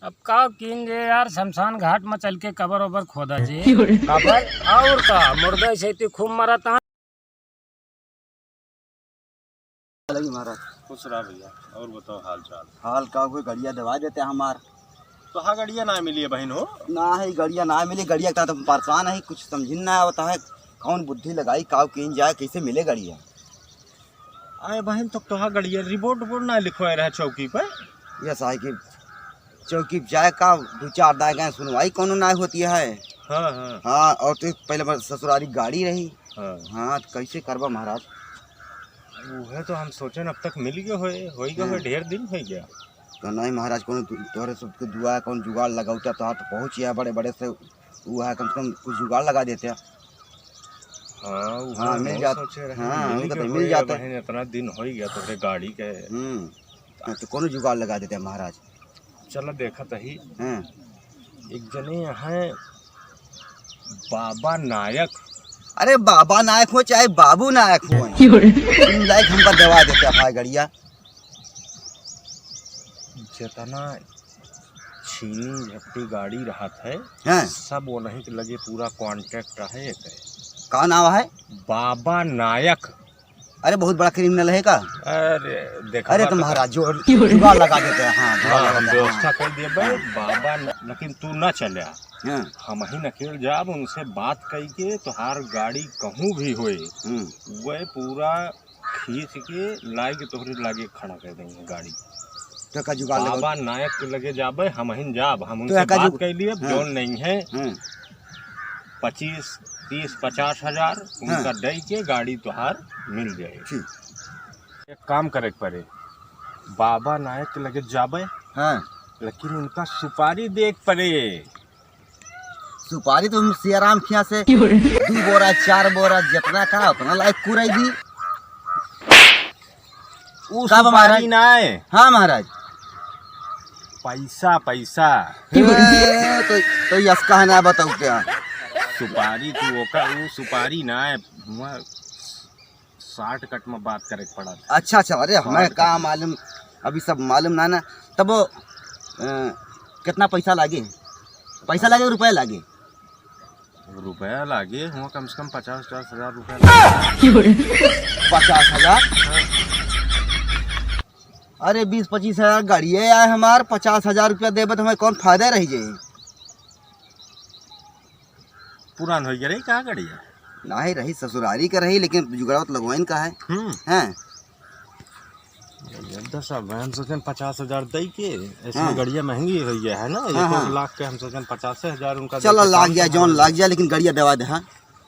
अब का कीन जे यार शमशान घाट में चल के कबर ओबर खोदा जे कबर और का मुर्दा से खूब मरा था। लगी महाराज खुश रहा भैया। और बताओ हाल चाल। हाल का कोई गड़िया दवा देते हमार तो हाँ गड़िया ना मिली है बहन हो। ना है गड़िया ना मिली गड़िया का तो परेशान है कुछ समझ ना आता है कौन बुद्धि लगाई काव कहीं जाए कैसे मिले गड़िया। आए बहन तो हाँ गड़िया रिपोर्ट ना लिखवाए रहे चौकी पर। यह साहब की चौकी जाए का दो चार दाए गए सुनवाई कौन ना होती है। हाँ हाँ हाँ और तो पहले ससुरारी गाड़ी रही। हाँ हाँ तो कैसे करबा महाराज। वो है तो हम सोचे अब तक मिल गए हो गए ढेर दिन हो गया। तो नहीं महाराज कौन तोहरे सबके दुआ कौन जुगाड़ लगाता तो हाथ पहुँच गया बड़े बड़े से वो है कम से कम कुछ जुगाड़ लगा देते हैं। हाँ मिल जाता। हाँ मिल जाता है इतना दिन हो गया तो गाड़ी के। तो कौन जुगाड़ लगा देते हैं महाराज। चलो देखा तही हाँ एक जने यहाँ बाबा नायक। अरे बाबा नायक हो चाहे बाबू नायक हो लायक हमका दवा देते हैं गड़िया। जितना छीनी झपटी गाड़ी रहा है हाँ? सब वो नहीं लगे पूरा कांटेक्ट है। का नाम है बाबा नायक। अरे बहुत बड़ा क्रिमिनल है का। अरे देखा अरे तो महाराज जो जुगाड़ लगा देते हैं। हाँ हम व्यवस्था कर दिए भाई बाबा लेकिन तू ना चले हाँ हम ही नकेल जाब उनसे बात कही के तोहार गाड़ी कहूँ भी होए वह पूरा खींच के लाके तोहरे लागे खड़ा कर देंगे गाड़ी। तो का जुगाड़ बाबा नायक के लगे जाबे हम ही जाब हम उनसे बात कर लिए जोन नहीं है 25 30 50 हजार उनका दे के गाड़ी तोहार मिल जाए। एक काम करे पड़े बाबा नायक के लगे जाबे। हाँ लेकिन उनका सुपारी देख पड़े। सुपारी तो सियाराम खिया से 2 बोरा 4 बोरा जितना का उतना लायक कुराई दी सुपारी ना है। हाँ महाराज पैसा पैसा तो यसका है ना बताओ क्या सुपारी तू वो सुपारी ना है 60 कट में बात करे पड़ा। अच्छा अच्छा अरे हमें का मालूम अभी सब मालूम ना तब वो कितना पैसा लागे रुपया लागे रुपया लागे हुआ कम से कम 50-50 हजार रुपया 50,000। अरे 20-25 हजार गाड़िए आए हमार 50,000 रुपया देबे तो हमें कौन फायदा रह जाए। पुरान हो गया रही कहाँ गड़िया ना ही रही ससुरारी का रही लेकिन जुगाड़ लगवाइन का है। हैं 10 हम सोचें 50,000 दे के ऐसे गड़िया महंगी हो गया है ना 1 लाख के हम सोचें 50,000 उनका चलो लाग गया जौन लाग गया लेकिन गड़िया दवा दे। हाँ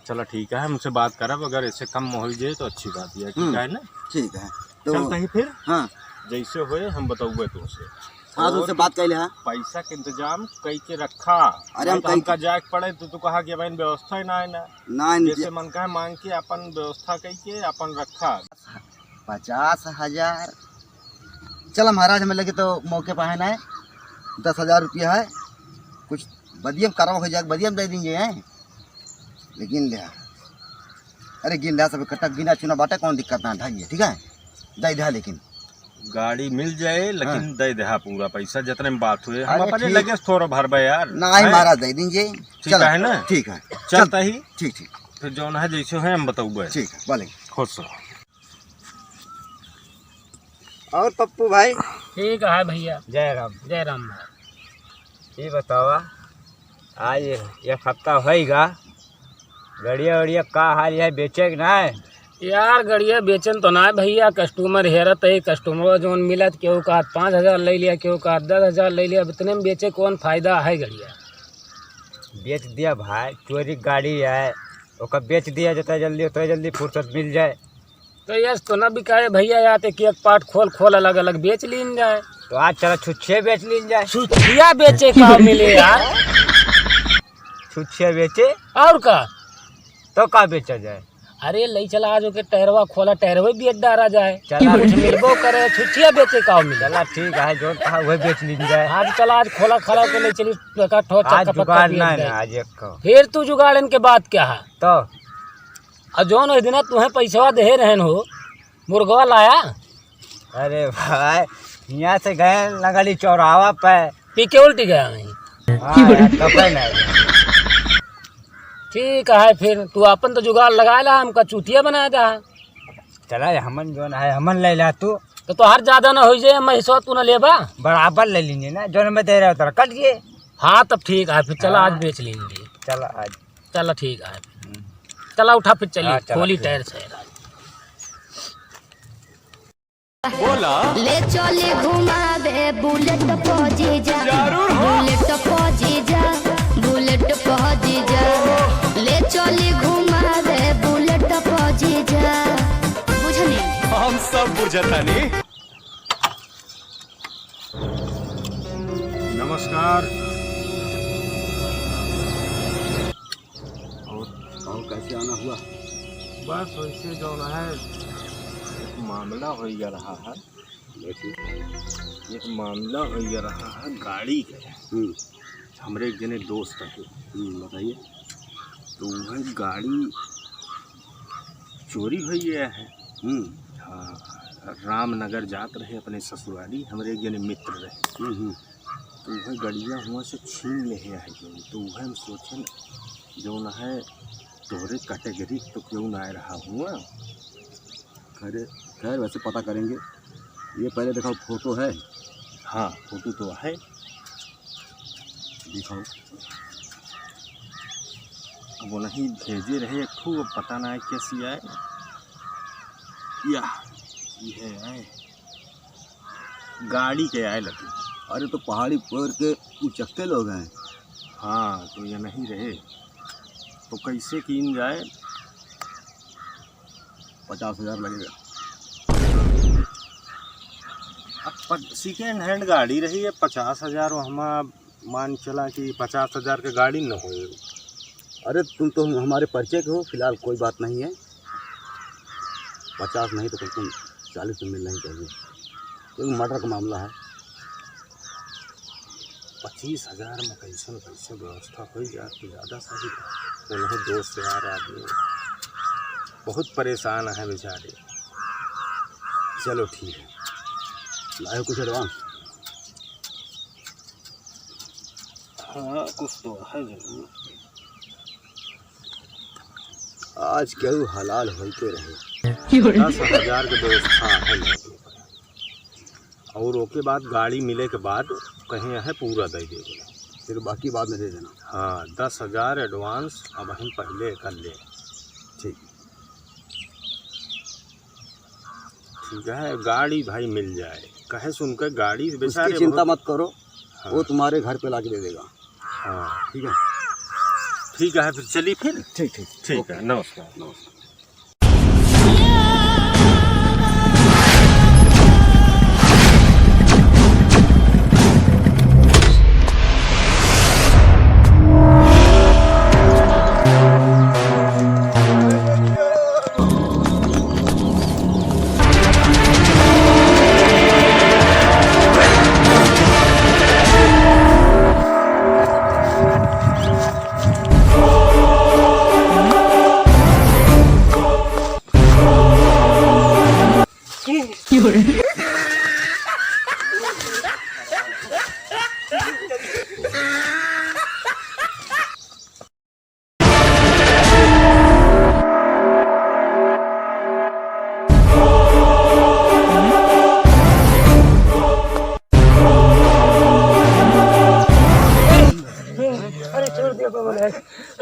चलो ठीक है हमसे बात करब अगर ऐसे कम हो जाए तो अच्छी बात है ठीक है ना। ठीक है तो चलता ही फिर हाँ जैसे होए हम बताऊंगे तुमसे। हाँ तो उससे बात कर ले। हाँ पैसा के इंतजाम कई के रखा। अरे हम हमका जाए पड़े तो कहा कि भाई व्यवस्था ही ना है ना जैसे मन का है मांग के अपन व्यवस्था कई के अपन रखा 50,000। चलो महाराज हमें लगे तो मौके पर है ना 10,000 रुपया है कुछ बदियम करवा हो जाए बदियम दे देंगे हैं लेकिन ले अरे गिन लिया सब कटक गिना चुना बाटा कौन दिक्कत ना ढाइए ठीक है दे दे लेकिन गाड़ी मिल जाए लेकिन दे दे पूरा पैसा जितने में बात हुए हम अपने लगे थोड़ा भरबे यार ना ही महाराज दे दीजिए। ठीक है ना ठीक है चलता ही ठीक फिर जो है जैसे है हम बताऊंगे। ठीक है बोले खुश और पप्पू भाई ठीक है भैया। जय राम भाई ये बतावा आज एक हफ्ता होएगा गड़िया वड़िया का हाल है बेचे ना है यार गड़िया बेचन तो ना है भैया कस्टमर हेरत है कस्टमर जो मिलत केहू का 5,000 ले लिया केहू का 10,000 ले लिया इतने में बेचे कौन फायदा है गड़िया। बेच दिया भाई चोरी गाड़ी है ओका बेच दिया जितना जल्दी फुर्सत मिल जाए तो यस तो ना बिकाए भैया या तो एक पार्ट खोल अलग अलग बेच लीन जाए। तो आज चलो छुच्छे बेच लीन जाए। छुच्छिया बेचे का मिले यार छुच्छे बेचे और का तो का बेचा जाए। अरे लई चला आज के टहरवा खोला टहरवे बेच डारा जाए चला कुछ मिलबो करे छुच्छिया बेचे का मिले। चला ठीक है जो कहा वही बेच लीन जाए। आज चला आज खोला खला के ले चली आज जुगाड़ ना आज एक फिर तू जुगाड़न के बात क्या है तो और जौन दिन तुम्हें पैसा दे रहन हो मुर्गवा लाया। अरे भाई यहाँ से गए लगली चौराहा पे पी के उल्टी गया नहीं। हाँ यार, कपड़े नहीं। ठीक है फिर तू अपन तो जुगाड़ लगा ला, हमका चूतिया बना दा। चला हमन जो है हमन ले ला तू तो हर ज्यादा ना हो जाए, महिसो तू ना लेबा। बराबर ले लीजिए ना, जो मैं दे रहा हूँ कट गए। हाँ तब ठीक है फिर चला आज बेच लेंगे। चला आज चला ठीक है चला उठा फिर चलिए। हाँ, चला, खोली ठीक। टायर से ले चले घुमावे बुलेट पहुंची जा, बुलेट पहुंची जा, बुलेट पहुंची जा, ले चले घुमावे बुलेट पहुंची जा। बुझनी हम सब बुझतानी। नमस्कार। और कैसे आना हुआ? बस वैसे जो है एक मामला हो जा रहा है। एक मामला हो जा रहा है गाड़ी के। हमरे एक जने दोस्त है। बताइए। तो वह गाड़ी चोरी हो गया है। हाँ, रामनगर जात रहे अपने ससुराली, हमरे एक जने मित्र रहे। तो वह गड़िया हुआ से छीन ले है तो वह हम सोचन जो न है तोहरे कैटेगरी तो क्यों ना आ रहा हुआ। खैर वैसे पता करेंगे। ये पहले दिखाओ, फोटो है? हाँ फोटो तो है। दिखाओ। अब वो नहीं भेजे रहे एक ठू, अब पता ना है कैसी आए। या ये आए गाड़ी के आए लगे। अरे तो पहाड़ी पर के उचकते लोग हैं। हाँ तो ये नहीं रहे तो कैसे कीन जाए। 50,000 लगेगा। अब सेकेंड हैंड गाड़ी रही है, 50,000 हम मान चला कि 50,000 की गाड़ी न हो। अरे तुम तो हमारे परिचय के हो, फिलहाल कोई बात नहीं है। 50 नहीं तो कम से कम 40 तो मिलना ही चाहिए, क्योंकि मर्डर का मामला है। 25,000 में कैसे व्यवस्था हो जाए तो ज़्यादा सही है। उन्हें दोस्त यार आदमी बहुत परेशान है बेचारे। चलो ठीक है, लाए कुछ एडवांस? हाँ कुछ तो है जरूर। आज क्यों हलाल होते रहे। 10,000 की व्यवस्था है और ओके बाद गाड़ी मिले के बाद कहीं है पूरा दे देगा, फिर बाकी बाद में दे देना। हाँ 10,000 एडवांस अब हम पहले कर ले। ठीक ठीक है, गाड़ी भाई मिल जाए कहे सुनकर गाड़ी बेचारे उसकी चिंता मत करो। हाँ। वो तुम्हारे घर पे लाके दे देगा। हाँ ठीक है। ठीक है फिर चलिए फिर। ठीक ठीक ठीक है, नमस्कार। नमस्कार।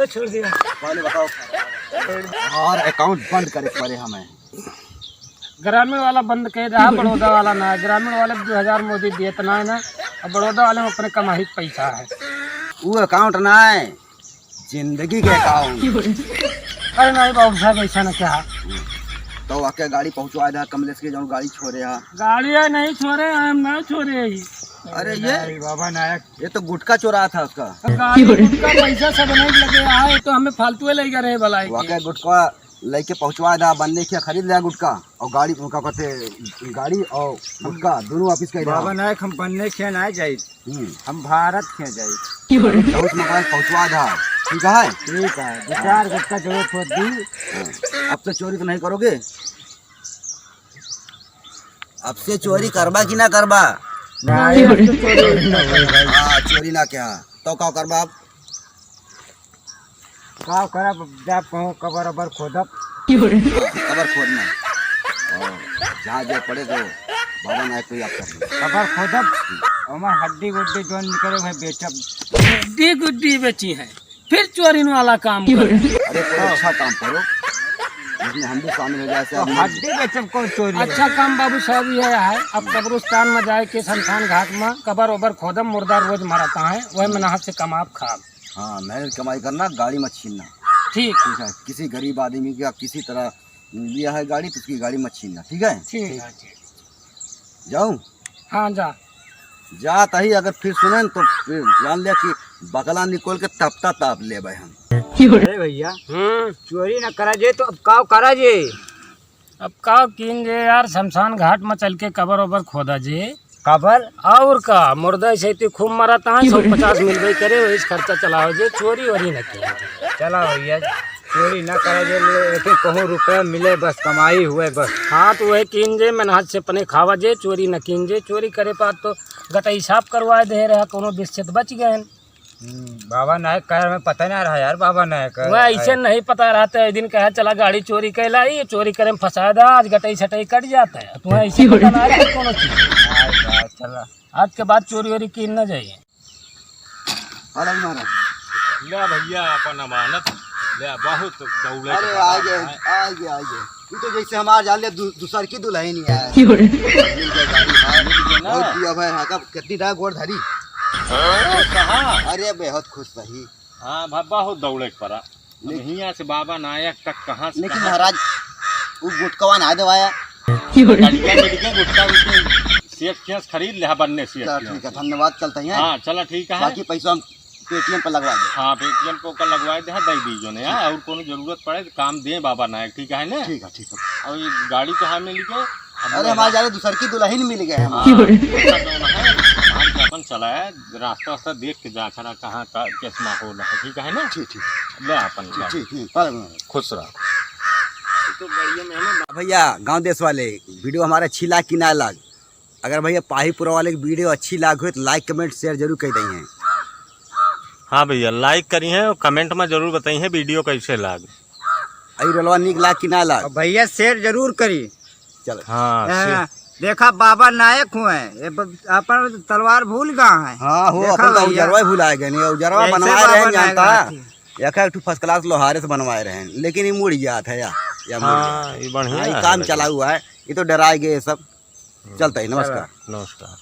छोड़ दिया। पहले बताओ। और अकाउंट बंद करे पड़े हमें। ग्रामीण वाला बंद कर रहा, बड़ौदा वाला ना है। ग्रामीण वाले 2,000 मोदी देता ना है ना, और बड़ौदा वाले में अपने कमाई का पैसा है। वो अकाउंट ना है, जिंदगी के अकाउंट। अरे नहीं बाबू साहब ऐसा ना क्या। तो वाकई गाड़ी पहुंचवा दे कमलेश के, जो गाड़ी छोड़े है। गाड़ी है नहीं छोड़े, हम नहीं छोड़े। अरे ये बाबा नायक ये तो गुटखा चोरा था उसका। गाड़ी का पैसा सब नहीं लगे आए तो हमें फालतू ले रहे भलाई। वाकई गुटखा लेके पहुंचवा दा, बंदे के खरीद लिया गुटखा और गाड़ी उनका कहते गाड़ी और गुटखा दोनों वापिस कर बाबा नायक हम बनने खे ना जाए, हम भारत खे जाए। बहुत मोबाइल पहुंचवा दा। ठीक है। ठीक है, 2-4 गुटका जरूरत होती। अब से चोरी तो नहीं करोगे? अब से चोरी करबा कि ना करबा? नहीं, अब तो चोरी नहीं होगा भाई। हाँ चोरी ना क्या तो का कर बाप का करब जब कहूँ कबर अबर खोदब कबर खोदना और जहाँ जो पड़े तो बाबा नायक को याद कर कबर खोदब हमार हड्डी गुड्डी जो निकले भाई बेचब। हड्डी गुड्डी बेची है फिर चोरी वाला काम कर। अरे कोई अच्छा काम करो जिसमें हम भी शामिल हो जाए। तो हड्डी बेचब कौन चोरी है? अच्छा काम बाबू साहब ये है, अब कब्रिस्तान में जाए के शमशान घाट में कबर ओबर खोदम, मुर्दा रोज मरता है, वही मेहनत से कमाब खाब। हाँ मेहनत कमाई करना, गाड़ी मत छीनना। ठीक ठीक है, किसी गरीब आदमी का किसी तरह लिया है गाड़ी तो उसकी गाड़ी मत छीनना। ठीक है, ठीक है। जाऊँ? हाँ जा जा तही अगर फिर सुने तो फिर जान लिया कि बकला निकोल के तपता ताप ले भाई हम। अरे भैया चोरी न करा जे तो अब का करा जे? अब का कीन जे यार, शमशान घाट में चल के कबर ओबर खोदा जे। कबर और का मुर्दा से खूब मरता है, 150 मिलबे करे, वही खर्चा चलाओ जे, चोरी वोरी न किया। चला भैया चोरी न करा जे, लेकिन कहूँ रुपया मिले बस, कमाई हुए बस। हाँ तो वही कीन जे मेहनत से अपने खावा जे, चोरी न कीन जे। चोरी करे पात तो गटई साफ करवा दे रहा, कोनो बिस्चत बच गए। बाबा नायक कह में पता नहीं रहा यार, बाबा नायक वह ऐसे नहीं पता रहता है। एक दिन कहा चला गाड़ी चोरी कैलाई, चोरी करे में फंसा दा, आज गटई छटई कट जाता है। तुम्हें ऐसे पता ना रहा कोनो चीज। चला आज के बाद चोरी वोरी कीन न जाइए। महाराज ले भैया अपन अमानत ले, बहुत दौड़े। अरे आगे आगे आगे, ये तो जैसे हमारे जान ले दूसर की दुल्हन ही है। मिल गया गाड़ी भाई, बहुत दिया भाई। हाँ का कितनी दा गोड़ धरी। अरे बहुत खुश रही। हाँ भाई बहुत दौड़े पड़ा, यहाँ से बाबा नायक तक कहाँ से लेकिन महाराज वो गुटकवा ना दवाया। गुटका सेठ खरीद ले बनने से। ठीक है, धन्यवाद, चलते हैं। हाँ चला ठीक है, बाकी पैसा हम पेटीएम पर लगवा दे। हाँ पेटीएम को कर लगवा दे, दे दीजिए ने। हाँ और कोनो जरूरत पड़े तो काम दे बाबा नायक। ठीक है ना? ठीक है ठीक है। और ये गाड़ी तो हमें मिल गई। अरे हमारे जाने दूसर की दुल्हन मिल गए हम। अपन चला है रास्ता वास्ता देख के जा खड़ा कहाँ का कैसा माहौल है। ठीक है ना? ठीक ठीक ले अपन ठीक। खुश रहो। तो गाड़ियों में हमें भैया गांव देश वाले वीडियो हमारा अच्छी लाग कि ना लाग, अगर भैया पाहीपुरा वाले की वीडियो अच्छी लाग हो तो लाइक कमेंट शेयर जरूर कर दें। हाँ भैया लाइक करी है और कमेंट में जरूर बताइए वीडियो कैसे लाग। आई रोलवा निक लाग कि ना लाग? भैया शेयर जरूर करी। चलो हाँ देखा बाबा नायक हुए, अपन तलवार भूल गया है। हाँ हो, देखा अपन तो भैया। उजरवा भुलाए गए नहीं, उजरवा ऐसे बनवाए बाबा रहे नायक जानता। रहती। एक फर्स्ट क्लास लोहारे से बनवाए रहे, लेकिन ये मुड़ गया था या मुड़ गया। हाँ ये बढ़िया हाँ, ये है। काम चला हुआ है, ये तो डराए गए सब। चलता है, नमस्कार। नमस्कार।